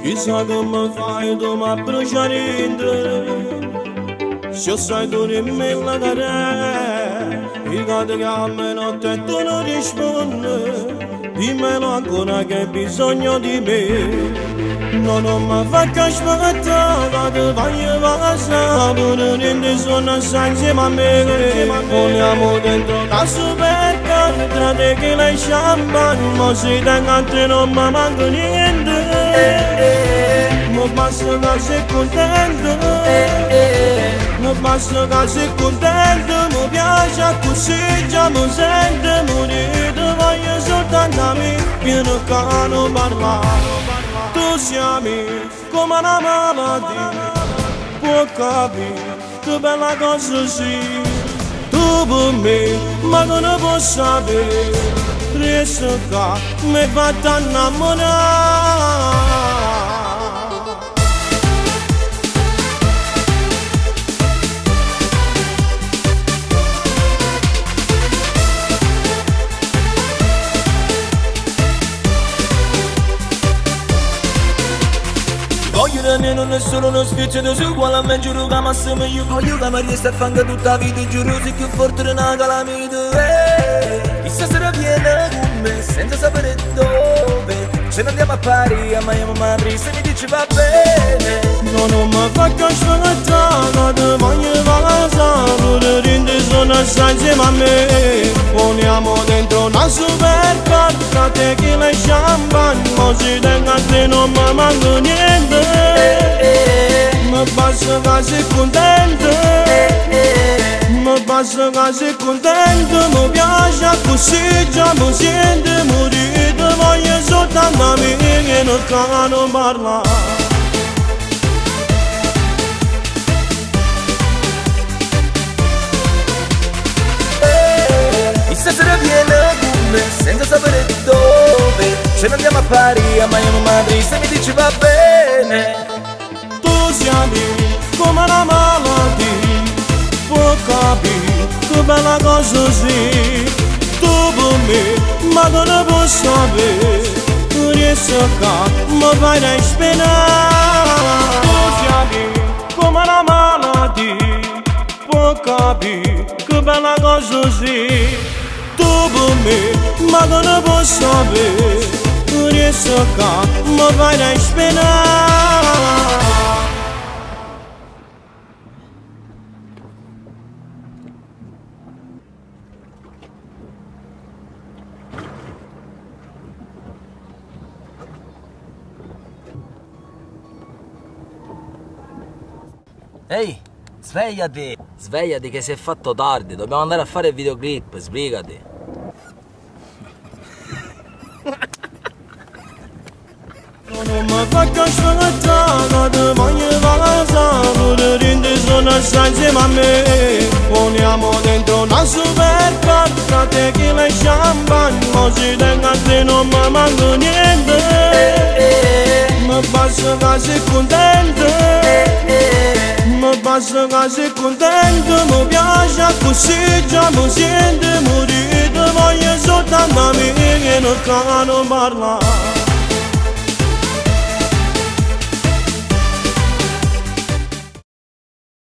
Chissà come fai tu ma bruciare in te. Se sai tu di me la care, il gatto che a me notte e tu non rispondi. Dimmelo ancora che hai bisogno di me. Non mi fa che aspettare che vai a casa. Pure niente sono assai insieme a me. Vogliamo dentro la supercar, tra te che lei champagne. Ma se tengo a te non mi manca niente. Mi basta che sei contento. Mi basta che sei contento. Mi piace così, già mi sento morire. Voglio soltanto a me, pieno che non parla. Tu siami come una malattia, può capire che bella cosa sei. Tu per me, ma che non posso sapere. Riesco che mi fa innamorare. Voglio da me non è solo uno sfizio, tu sei uguale a me, giuro che massimo io voglio che mi riesca a fare tutta la vita, giuro sei più forte di una calamita. Chissà se viene con me, senza sapere dove, ce ne andiamo a Parigi, a Miami, Madrid, se mi dici va bene. Non mi fa che aspettare, che voglio casa, pure rinde sono assai insieme a me. Vogliamo dentro una supercar, tra te che lei champagne, ma se tengo a te non mi manca niente. Mi basta che sei contento. Mi basta che sei contento. Mi piace così, già mi sento morire. Voglio soltanto a me che non parla. Chissà se viene con me, senza sapere dove, ce ne andiamo a Parigi, a Miami, Madrid, se mi dici va bene. Tu siami come una malattia, può capire che bella cosa sei. Tu per me, ma che non posso sapere. Riesco che mi fai respirare. Tu siami come una malattia, può capire che bella cosa sei. Tu per me, ma che non posso sapere. Riesco che mi fai respirare. Ehi, svegliati! Svegliati che si è fatto tardi, dobbiamo andare a fare il videoclip, sbrigati! Non mi fa che aspettare, che voglio casa, pure rinde sono assai insieme a me. Vogliamo dentro una supercar, tra te che lei champagne, ma se tengo a te non mi manca niente. Mi basta che sei contento. Mi basta che sei contento. Mi piace così, già mi sento morire. Voglio soltanto a me che non parla.